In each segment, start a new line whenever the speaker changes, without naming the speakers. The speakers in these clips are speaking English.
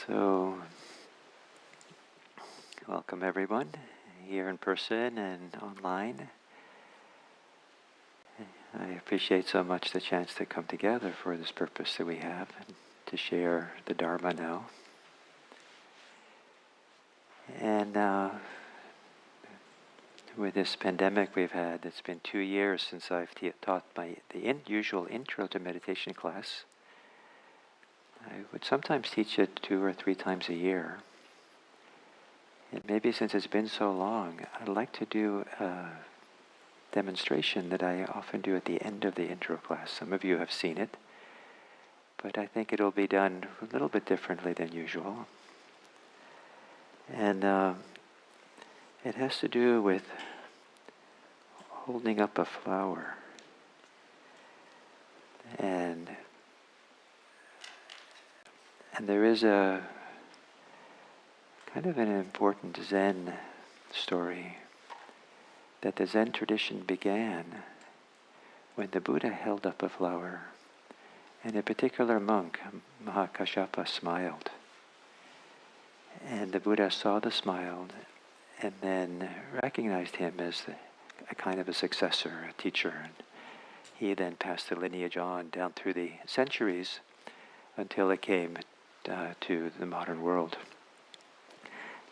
So, welcome everyone here in person and online. I appreciate so much the chance to come together for this purpose that we have and to share the Dharma now. And with this pandemic we've had, it's been 2 years since I've taught the usual intro to meditation class. I would sometimes teach it 2 or 3 times a year. And maybe since it's been so long, I'd like to do a demonstration that I often do at the end of the intro class. Some of you have seen it, but I think it'll be done a little bit differently than usual. And it has to do with holding up a flower. And there is a kind of an important Zen story that the Zen tradition began when the Buddha held up a flower, and a particular monk, Mahakashyapa, smiled. And the Buddha saw the smile and then recognized him as a kind of a successor, a teacher. And he then passed the lineage on down through the centuries until it came to the modern world.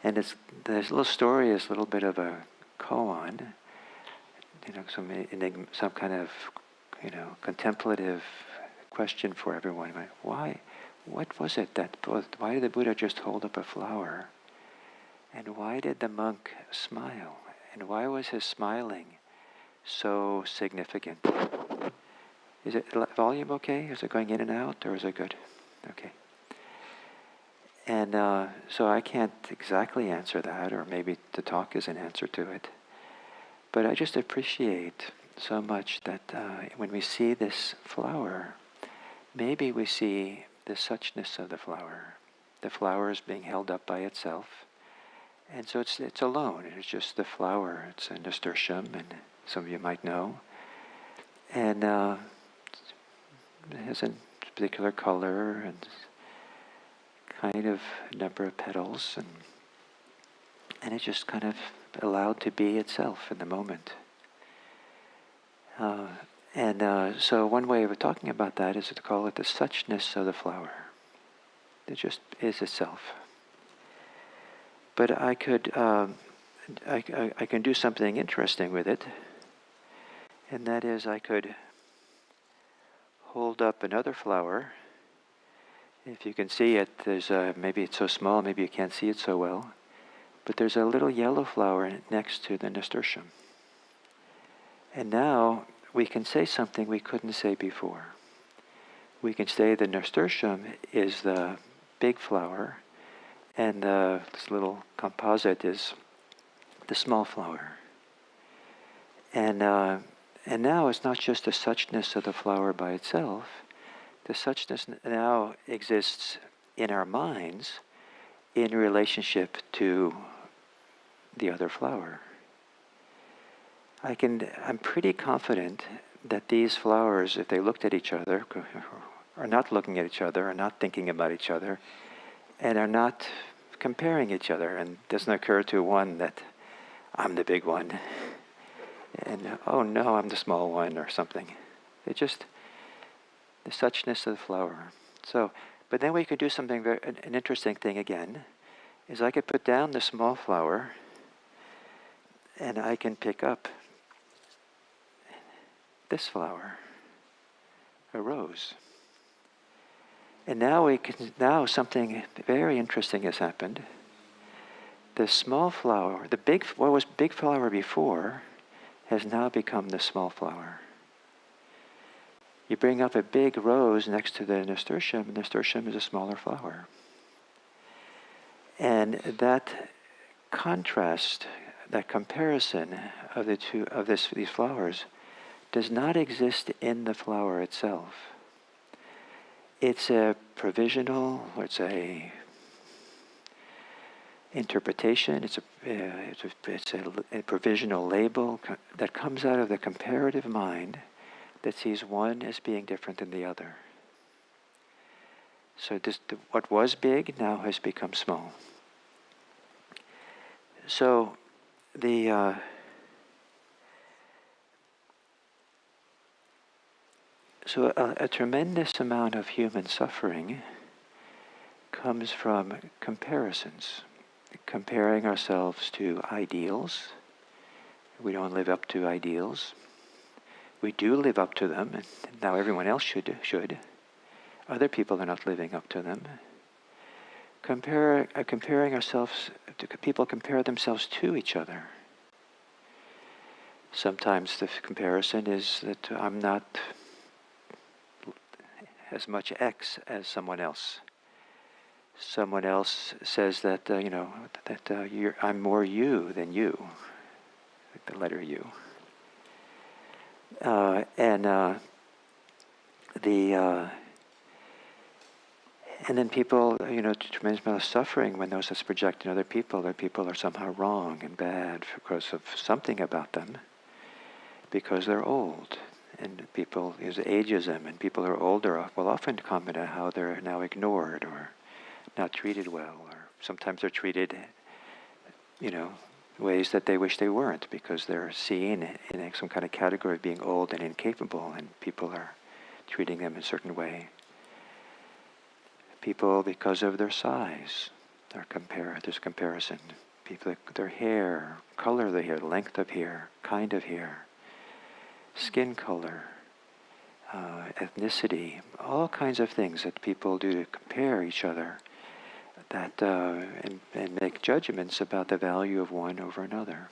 And this little story is a little bit of a koan, some kind of, contemplative question for everyone. Why? What was it why did the Buddha just hold up a flower? And why did the monk smile? And why was his smiling so significant? Is it volume okay? Is it going in and out, or is it good? Okay. And so I can't exactly answer that, or maybe the talk is an answer to it. But I just appreciate so much that when we see this flower, maybe we see the suchness of the flower. The flower is being held up by itself. And so it's alone. It's just the flower. It's a nasturtium, and some of you might know. And it has a particular color and kind of number of petals, and it's just kind of allowed to be itself in the moment. So one way of talking about that is to call it the suchness of the flower. It just is itself. But I could, I can do something interesting with it, and that is I could hold up another flower. If you can see it, there's maybe it's so small, maybe you can't see it so well, but there's a little yellow flower next to the nasturtium. And now we can say something we couldn't say before. We can say the nasturtium is the big flower, and this little composite is the small flower. And now it's not just the suchness of the flower by itself. The suchness now exists in our minds in relationship to the other flower. I'm pretty confident that these flowers, if they looked at each other, are not looking at each other, are not thinking about each other, and are not comparing each other. And it doesn't occur to one that I'm the big one, and oh no, I'm the small one, or something. It just the suchness of the flower. So, but then we could do something an interesting thing again, is I could put down the small flower, and I can pick up this flower, a rose. And now something very interesting has happened. The small flower, what was big flower before, has now become the small flower. You bring up a big rose next to the nasturtium, and the nasturtium is a smaller flower. And that contrast, that comparison of these flowers, does not exist in the flower itself. It's a provisional, it's a interpretation, it's a provisional label that comes out of the comparative mind that sees one as being different than the other. So what was big now has become small. So a tremendous amount of human suffering comes from comparisons, comparing ourselves to ideals. We don't live up to ideals. We do live up to them, and now everyone else should. Other people are not living up to them. Comparing ourselves, people compare themselves to each other. Sometimes the comparison is that I'm not as much X as someone else. Someone else says that I'm more you than you, like the letter U. And then people, tremendous amount of suffering when those are projected on other people. That people are somehow wrong and bad because of something about them, because they're old. And people, there's ageism, and people who are older will often comment on how they're now ignored or not treated well, or sometimes they're treated, ways that they wish they weren't, because they're seen in some kind of category of being old and incapable, and people are treating them in a certain way. People, because of their size, there's comparison. People, their hair, color of the hair, length of hair, kind of hair, skin color, ethnicity, all kinds of things that people do to compare each other, that and make judgments about the value of one over another.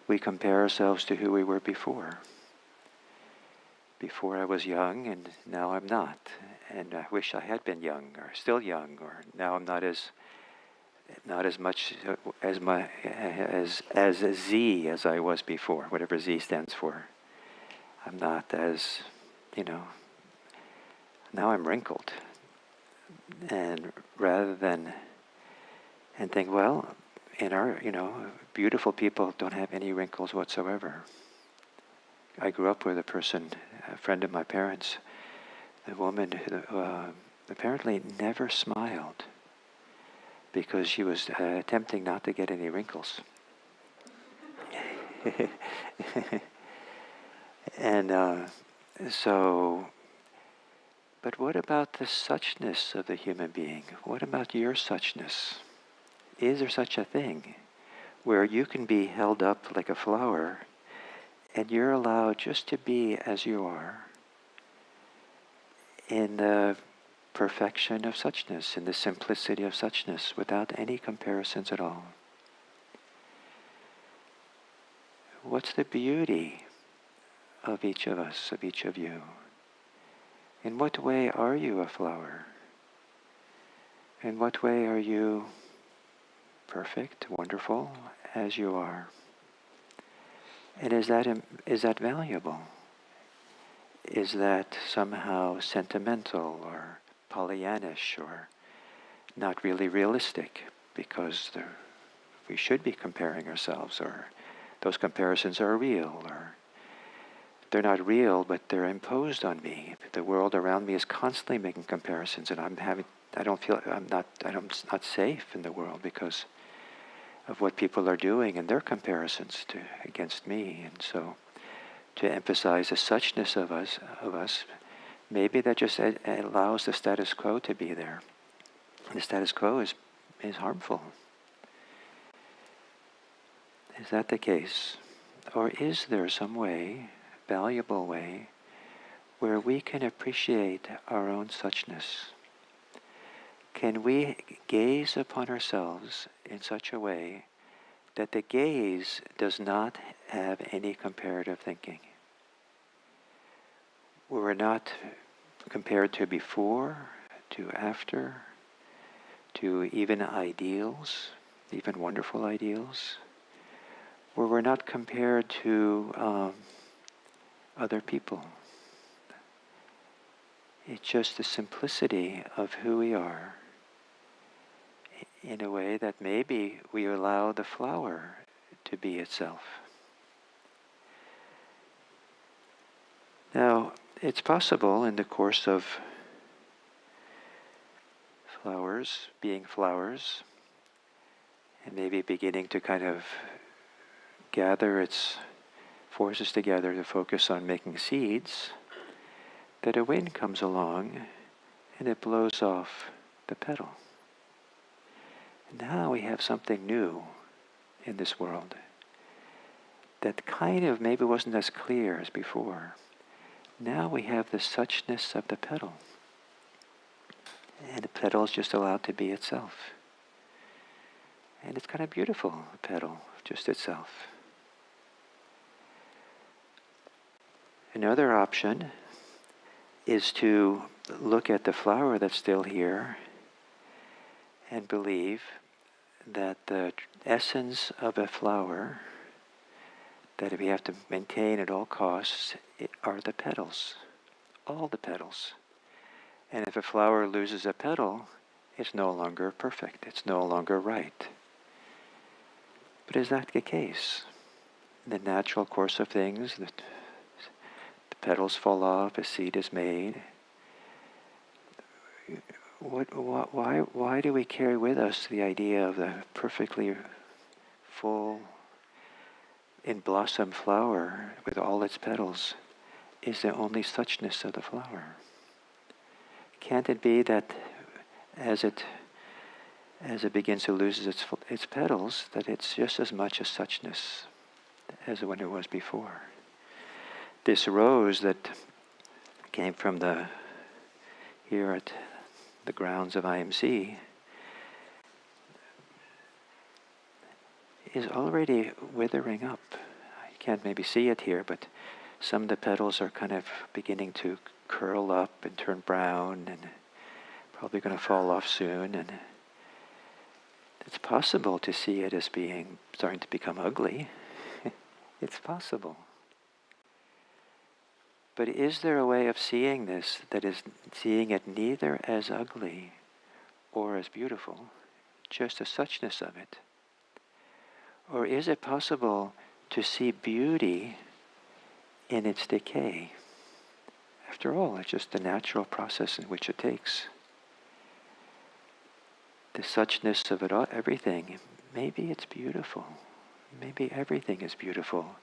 We compare ourselves to who we were before. Before I was young, and now I'm not. And I wish I had been young, or still young, or now I'm not as much as a Z as I was before, whatever Z stands for. I'm not as, now I'm wrinkled. And rather than, and think, well, in our, beautiful people don't have any wrinkles whatsoever. I grew up with a friend of my parents, the woman who apparently never smiled because she was attempting not to get any wrinkles. And but what about the suchness of the human being? What about your suchness? Is there such a thing where you can be held up like a flower and you're allowed just to be as you are, in the perfection of suchness, in the simplicity of suchness, without any comparisons at all? What's the beauty of each of us, of each of you? In what way are you a flower? In what way are you perfect, wonderful, as you are? And is that valuable? Is that somehow sentimental or Pollyannish or not really realistic? Because we should be comparing ourselves, or those comparisons are real, or they're not real, but they're imposed on me. The world around me is constantly making comparisons, and I'm not safe in the world because of what people are doing and their comparisons against me. And so, to emphasize the suchness of us, maybe that just allows the status quo to be there. The status quo is harmful. Is that the case? Or is there some way, valuable way, where we can appreciate our own suchness? Can we gaze upon ourselves in such a way that the gaze does not have any comparative thinking? We're not compared to before, to after, to even ideals, even wonderful ideals, where we're not compared to other people. It's just the simplicity of who we are, in a way that maybe we allow the flower to be itself. Now, it's possible in the course of flowers being flowers, and maybe beginning to kind of gather its forces together to focus on making seeds, that a wind comes along and it blows off the petal. Now we have something new in this world that kind of maybe wasn't as clear as before. Now we have the suchness of the petal. And the petal is just allowed to be itself. And it's kind of beautiful, the petal, just itself. Another option is to look at the flower that's still here and believe that the essence of a flower that we have to maintain at all costs are the petals, all the petals. And if a flower loses a petal, it's no longer perfect, it's no longer right. But is that the case? In the natural course of things, the petals fall off, a seed is made. Why do we carry with us the idea of the perfectly full, in blossom flower with all its petals is the only suchness of the flower? Can't it be that as it begins to lose its petals, that it's just as much a suchness as when it was before? This rose that came from here at the grounds of IMC is already withering up. You can't maybe see it here, but some of the petals are kind of beginning to curl up and turn brown and probably going to fall off soon. And it's possible to see it as starting to become ugly. It's possible. But is there a way of seeing this that is seeing it neither as ugly or as beautiful, just the suchness of it? Or is it possible to see beauty in its decay? After all, it's just the natural process in which it takes. The suchness of it all, everything, maybe it's beautiful. Maybe everything is beautiful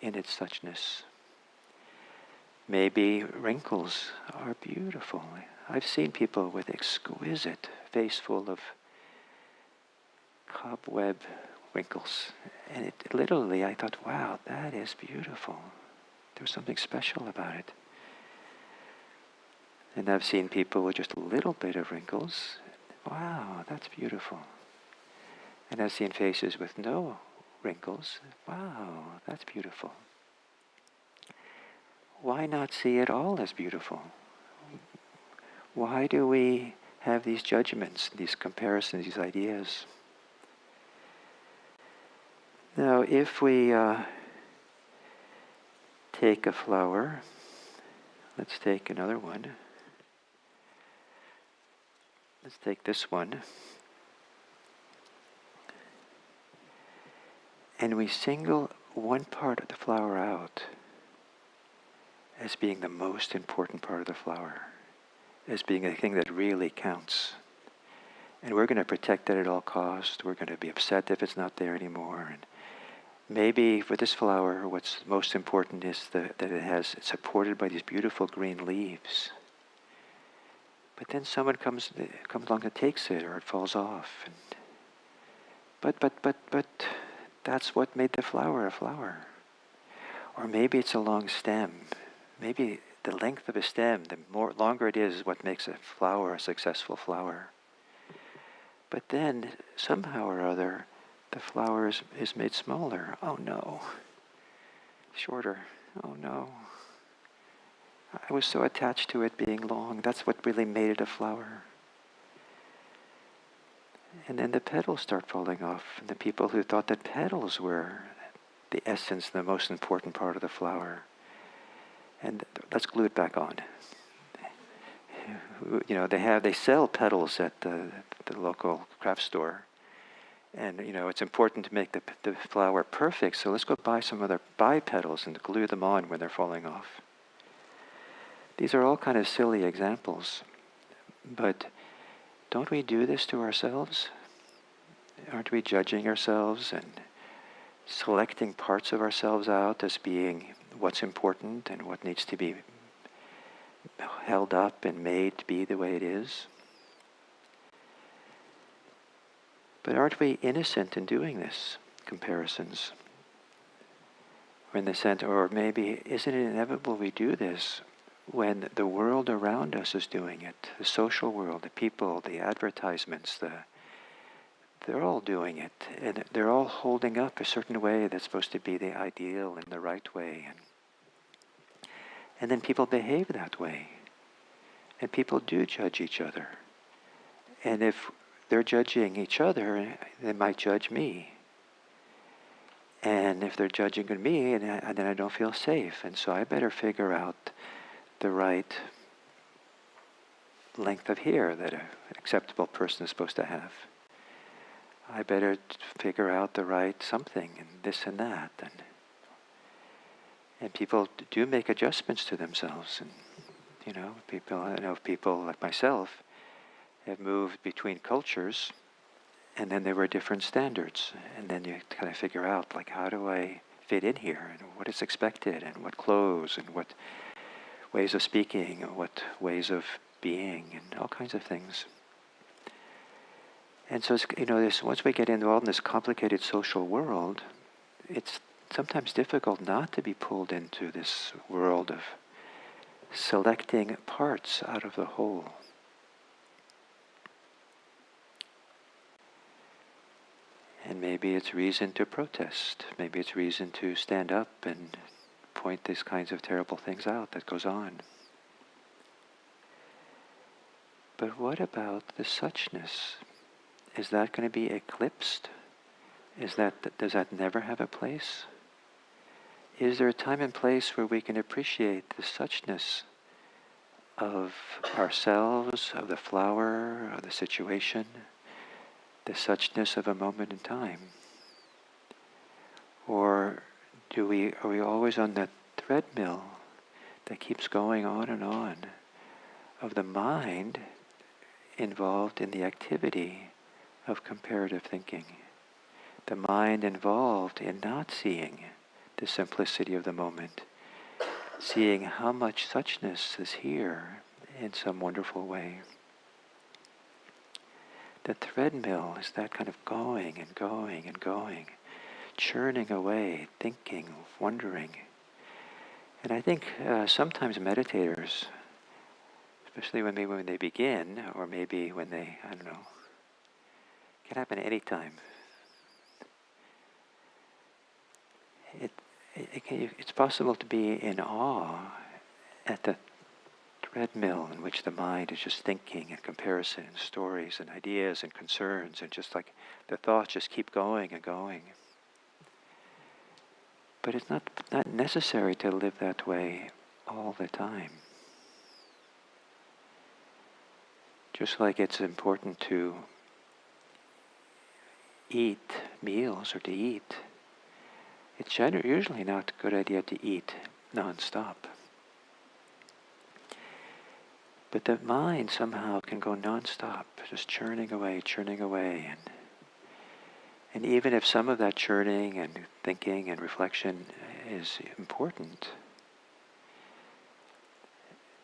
in its suchness. Maybe wrinkles are beautiful. I've seen people with exquisite face full of cobweb wrinkles. And literally, I thought, wow, that is beautiful. There's something special about it. And I've seen people with just a little bit of wrinkles. Wow, that's beautiful. And I've seen faces with no wrinkles. Wow, that's beautiful. Why not see it all as beautiful? Why do we have these judgments, these comparisons, these ideas? Now, if we take a flower, let's take another one. Let's take this one. And we single one part of the flower out as being the most important part of the flower, as being the thing that really counts. And we're going to protect that at all costs. We're going to be upset if it's not there anymore. And maybe for this flower, what's most important is that it's supported by these beautiful green leaves. But then someone comes along and takes it, or it falls off. But that's what made the flower a flower. Or maybe it's a long stem. Maybe the length of a stem, the longer it is what makes a flower a successful flower. But then, somehow or other, the flower is made smaller. Oh no. Shorter. Oh no. I was so attached to it being long. That's what really made it a flower. And then the petals start falling off. And the people who thought that petals were the essence, the most important part of the flower. And let's glue it back on. You know, they sell petals at the local craft store. And, you know, it's important to make the flower perfect, so let's go buy petals and glue them on when they're falling off. These are all kind of silly examples, but don't we do this to ourselves? Aren't we judging ourselves and selecting parts of ourselves out as being what's important and what needs to be held up and made to be the way it is? But aren't we innocent in doing this comparisons? Or in the sense, or maybe isn't it inevitable we do this when the world around us is doing it? The social world, the people, the advertisements, they're all doing it, and they're all holding up a certain way that's supposed to be the ideal and the right way. And then people behave that way. And people do judge each other. And if they're judging each other, they might judge me. And if they're judging me, then I don't feel safe. And so I better figure out the right length of hair that an acceptable person is supposed to have. I better figure out the right something and this and that. And people do make adjustments to themselves. And, I know people like myself have moved between cultures, and then there were different standards. And then you kind of figure out, like, how do I fit in here? And what is expected, and what clothes, and what ways of speaking, and what ways of being, and all kinds of things. And so, once we get involved in this complicated social world, it's sometimes difficult not to be pulled into this world of selecting parts out of the whole. And maybe it's reason to protest. Maybe it's reason to stand up and point these kinds of terrible things out that goes on. But what about the suchness? Is that going to be eclipsed? Does that never have a place? Is there a time and place where we can appreciate the suchness of ourselves, of the flower, of the situation, the suchness of a moment in time? Or are we always on that treadmill that keeps going on of the mind involved in the activity of comparative thinking? The mind involved in not seeing the simplicity of the moment, seeing how much suchness is here in some wonderful way. The treadmill is that kind of going and going and going, churning away, thinking, wondering. And I think sometimes meditators, especially when they begin, or maybe when they, it can happen any time. It's possible to be in awe at the treadmill in which the mind is just thinking and comparison and stories and ideas and concerns, and just like the thoughts just keep going and going. But it's not necessary to live that way all the time. Just like it's important to eat meals or to eat, it's usually not a good idea to eat non-stop. But the mind somehow can go non-stop, just churning away, and even if some of that churning and thinking and reflection is important,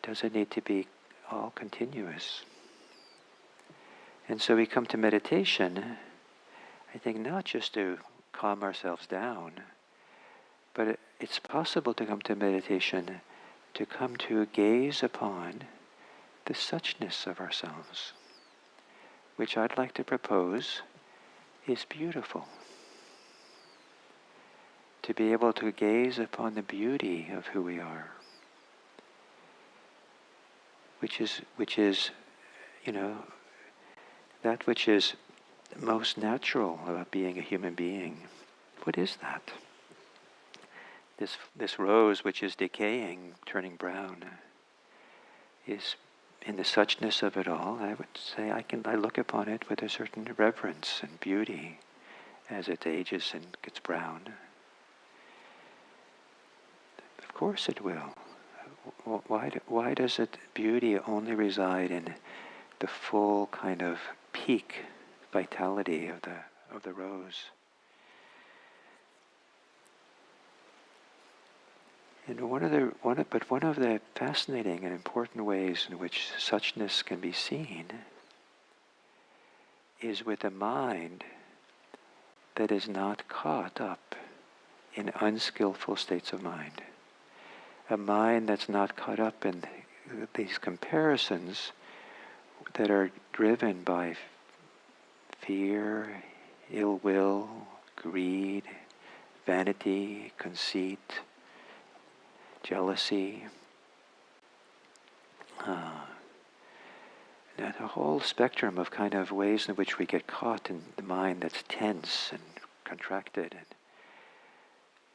does it need to be all continuous? And so we come to meditation, I think, not just to calm ourselves down, but it's possible to come to meditation to come to gaze upon the suchness of ourselves, which I'd like to propose is beautiful. To be able to gaze upon the beauty of who we are, which is that which is most natural about being a human being. What is that? This rose which is decaying, turning brown, is in the suchness of it all. I would say I look upon it with a certain reverence and beauty as it ages and gets brown. Of course it will. Why does beauty only reside in the full kind of peak vitality of the rose. And one of the fascinating and important ways in which suchness can be seen is with a mind that is not caught up in unskillful states of mind. A mind that's not caught up in these comparisons that are driven by fear, ill will, greed, vanity, conceit, jealousy, that a whole spectrum of kind of ways in which we get caught in the mind that's tense and contracted and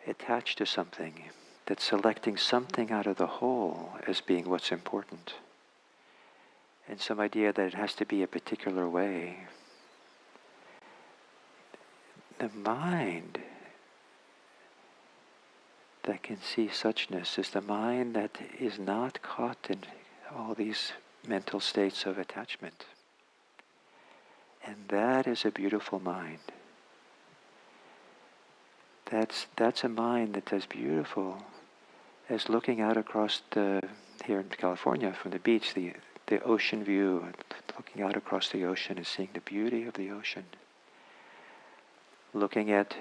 attached to something, that's selecting something out of the whole as being what's important, and some idea that it has to be a particular way. The mind that can see suchness is the mind that is not caught in all these mental states of attachment. And that is a beautiful mind. That's a mind that's as beautiful as looking out across here in California from the beach, the ocean view, looking out across the ocean and seeing the beauty of the ocean. Looking at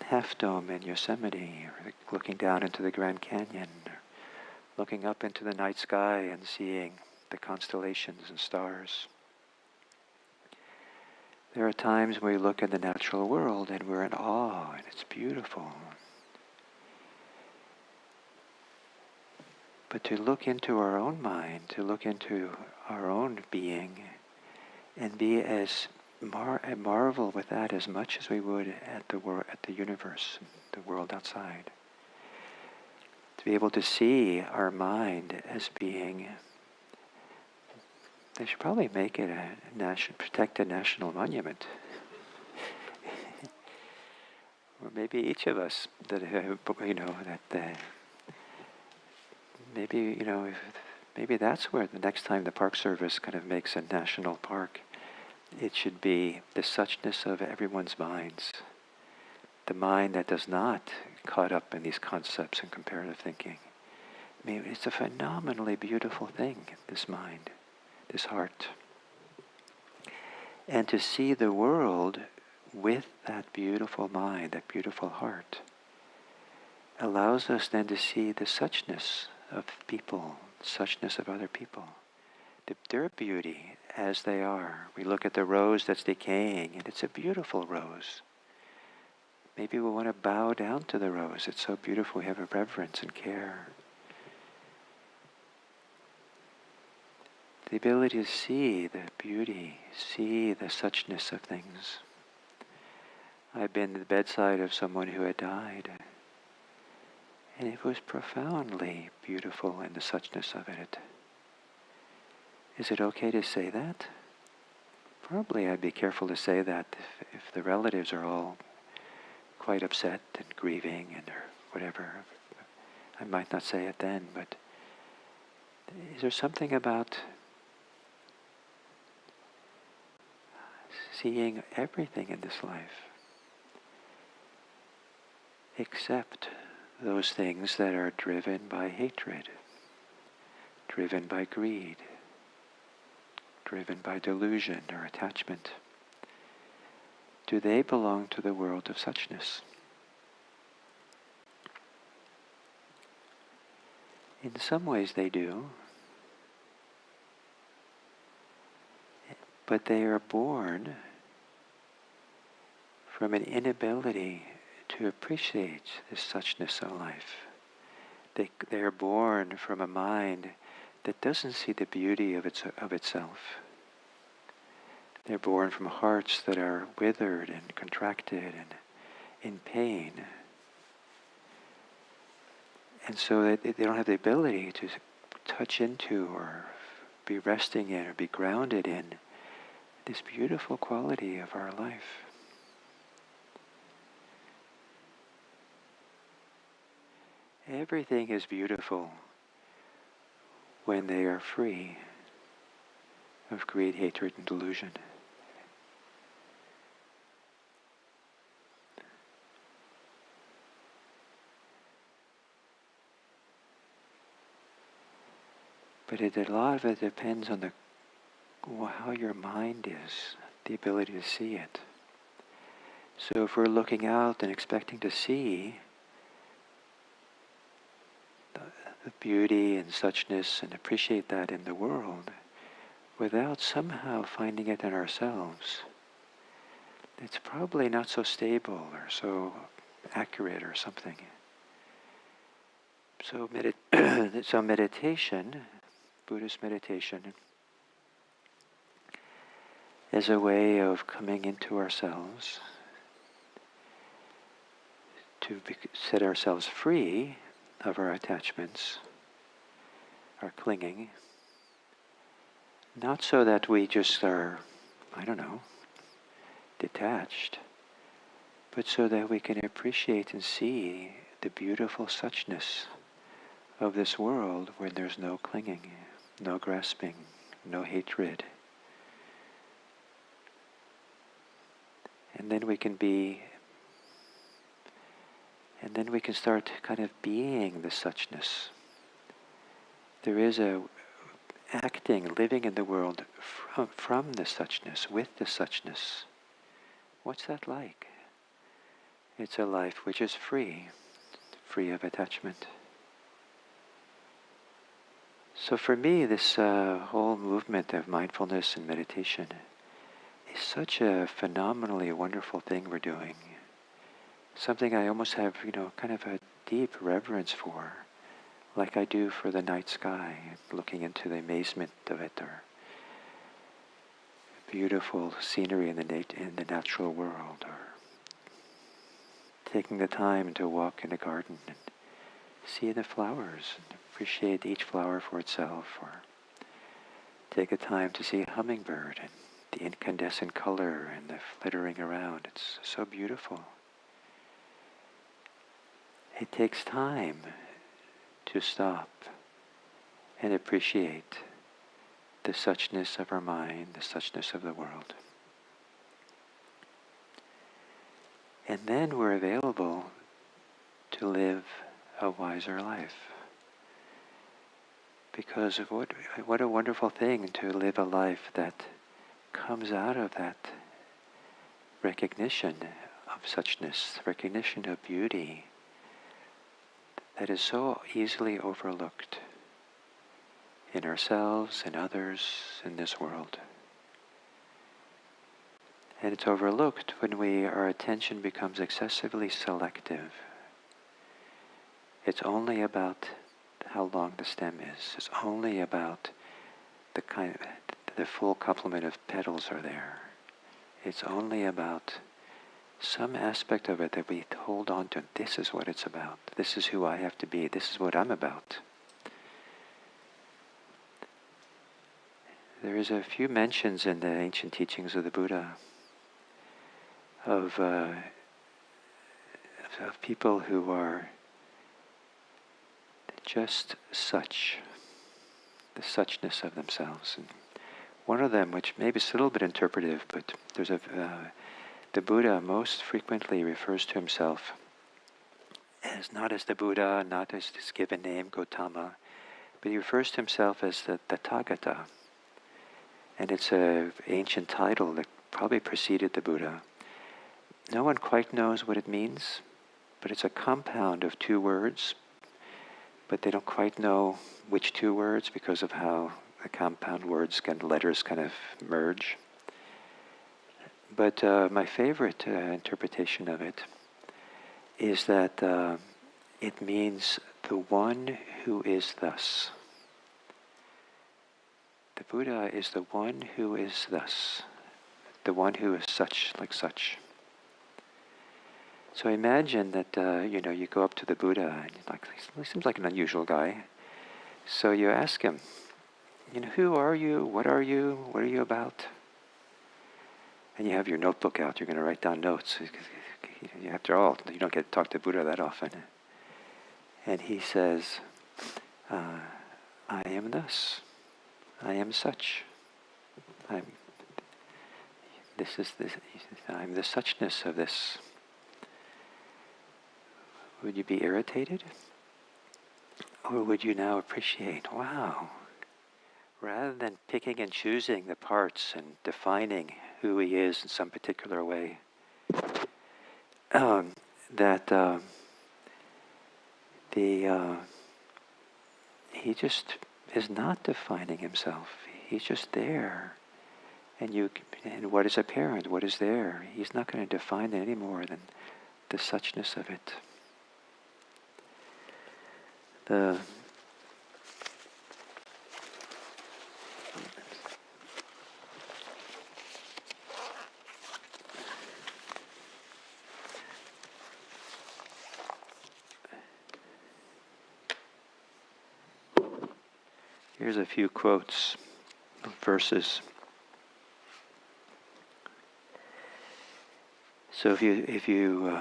Half Dome in Yosemite, or looking down into the Grand Canyon, or looking up into the night sky and seeing the constellations and stars. There are times when we look at the natural world and we're in awe and it's beautiful. But to look into our own mind, to look into our own being and be as marvel with that as much as we would at the universe, the world outside. To be able to see our mind as being, they should probably make it a protected national monument. Or maybe each of us that maybe that's where the next time the Park Service kind of makes a national park, it should be the suchness of everyone's minds. The mind that does not caught up in these concepts and comparative thinking. I mean, it's a phenomenally beautiful thing, this mind, this heart. And to see the world with that beautiful mind, that beautiful heart, allows us then to see the suchness of people, suchness of other people, their beauty as they are. We look at the rose that's decaying, and it's a beautiful rose. Maybe we want to bow down to the rose. It's so beautiful. We have a reverence and care. The ability to see the beauty, see the suchness of things. I've been to the bedside of someone who had died, and it was profoundly beautiful in the suchness of it. Is it okay to say that? Probably I'd be careful to say that if the relatives are all quite upset and grieving and or whatever. I might not say it then, but is there something about seeing everything in this life except those things that are driven by hatred, driven by greed, driven by delusion or attachment? Do they belong to the world of suchness? In some ways they do, but they are born from an inability to appreciate the suchness of life. They are born from a mind that doesn't see the beauty of itself. They're born from hearts that are withered and contracted and in pain. And so they don't have the ability to touch into or be resting in or be grounded in this beautiful quality of our life. Everything is beautiful when they are free, of greed, hatred, and delusion. But a lot of it depends on how your mind is, the ability to see it. So if we're looking out and expecting to see the beauty and suchness and appreciate that in the world, without somehow finding it in ourselves, it's probably not so stable or so accurate or something. So, so meditation, Buddhist meditation, is a way of coming into ourselves, to set ourselves free of our attachments, our clinging, not so that we just are, detached, but so that we can appreciate and see the beautiful suchness of this world where there's no clinging, no grasping, no hatred. And then we can start kind of being the suchness. There is a acting, living in the world from the suchness, with the suchness. What's that like? It's a life which is free of attachment. So for me, this whole movement of mindfulness and meditation is such a phenomenally wonderful thing we're doing. Something I almost have, kind of a deep reverence for, like I do for the night sky, looking into the amazement of it, or beautiful scenery in the natural world, or taking the time to walk in a garden and see the flowers and appreciate each flower for itself, or take a time to see a hummingbird and the incandescent color and the flittering around. It's so beautiful. It takes time to stop and appreciate the suchness of our mind, the suchness of the world. And then we're available to live a wiser life. Because of what a wonderful thing to live a life that comes out of that recognition of suchness, recognition of beauty that is so easily overlooked in ourselves and others in this world. And it's overlooked when our attention becomes excessively selective. It's only about how long the stem is. It's only about the full complement of petals are there. It's only about some aspect of it that we hold on to. This is what it's about. This is who I have to be. This is what I'm about. There is a few mentions in the ancient teachings of the Buddha of people who are just such, the suchness of themselves. And one of them, which maybe is a little bit interpretive, but there's the Buddha most frequently refers to himself as not as the Buddha, not as his given name, Gautama, but he refers to himself as the Tathagata. And it's an ancient title that probably preceded the Buddha. No one quite knows what it means, but it's a compound of two words, but they don't quite know which two words because of how the compound words and letters kind of merge. But my favorite interpretation of it is that it means the one who is thus. The Buddha is the one who is thus, the one who is such, like such. So imagine that, you go up to the Buddha, and he seems like an unusual guy. So you ask him, who are you? What are you? What are you about? And you have your notebook out. You're going to write down notes. After all, you don't get to talk to Buddha that often. And he says, I am thus. I am such. I'm I'm the suchness of this. Would you be irritated? Or would you now appreciate, wow, rather than picking and choosing the parts and defining who he is in some particular way, that he just is not defining himself. He's just there. And what is apparent, what is there, he's not going to define it any more than the suchness of it. Here's a few quotes, verses. So if you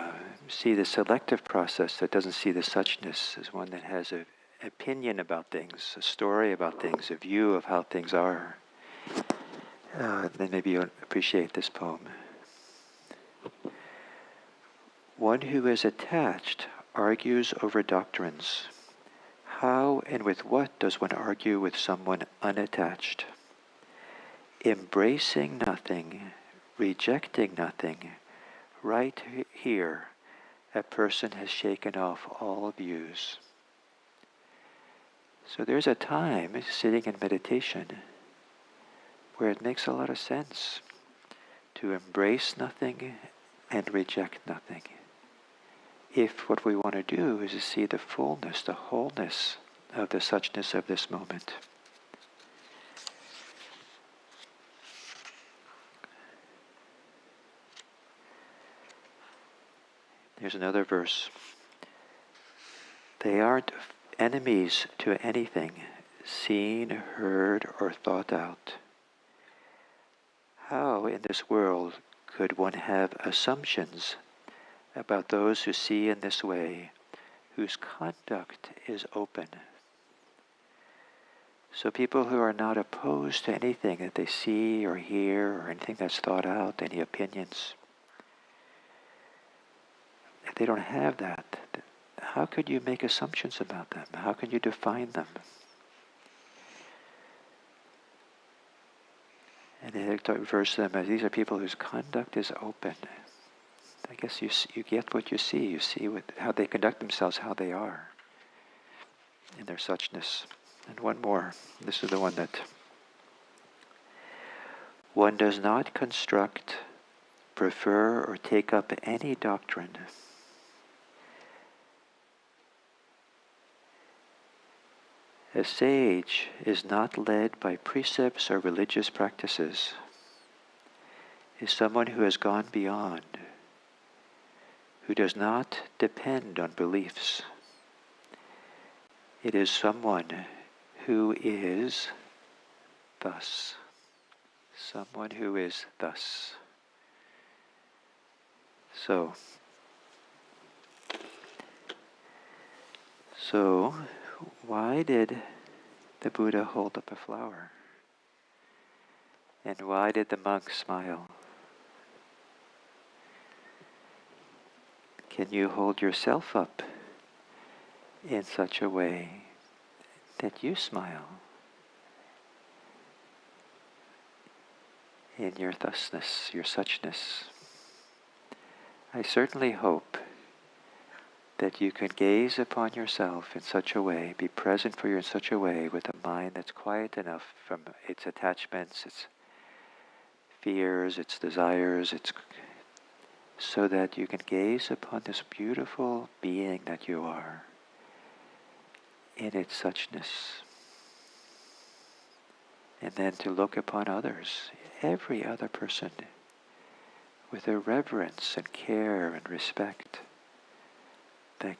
see the selective process that doesn't see the suchness as one that has an opinion about things, a story about things, a view of how things are, then maybe you'll appreciate this poem. One who is attached argues over doctrines. How and with what does one argue with someone unattached? Embracing nothing, rejecting nothing, right here, a person has shaken off all views. So there's a time sitting in meditation where it makes a lot of sense to embrace nothing and reject nothing. If what we want to do is to see the fullness, the wholeness of the suchness of this moment. Here's another verse. They aren't enemies to anything, seen, heard, or thought out. How in this world could one have assumptions about those who see in this way, whose conduct is open? So people who are not opposed to anything that they see or hear or anything that's thought out, any opinions, if they don't have that, how could you make assumptions about them? How can you define them? And they refers to them as these are people whose conduct is open. I guess you get what you see. You see how they conduct themselves, how they are in their suchness. And one more. This is the one that one does not construct, prefer, or take up any doctrine. A sage is not led by precepts or religious practices. Is someone who has gone beyond, who does not depend on beliefs. It is someone who is thus. Someone who is thus. So why did the Buddha hold up a flower? And why did the monk smile? Can you hold yourself up in such a way that you smile in your thusness, your suchness? I certainly hope that you can gaze upon yourself in such a way, be present for you in such a way with a mind that's quiet enough from its attachments, its fears, its desires, so that you can gaze upon this beautiful being that you are in its suchness. And then to look upon others, every other person, with a reverence and care and respect that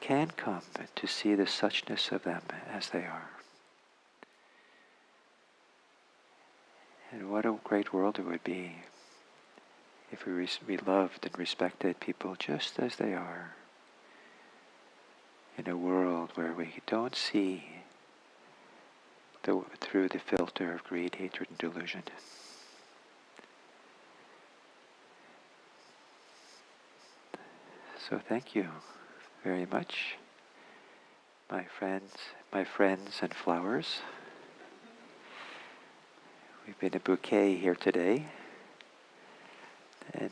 can come to see the suchness of them as they are. And what a great world it would be if we loved and respected people just as they are, in a world where we don't see through the filter of greed, hatred, and delusion. So thank you very much, my friends and flowers. We've been a bouquet here today, and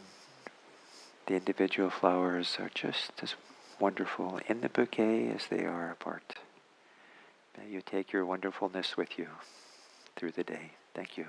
the individual flowers are just as wonderful in the bouquet as they are apart. May you take your wonderfulness with you through the day. Thank you.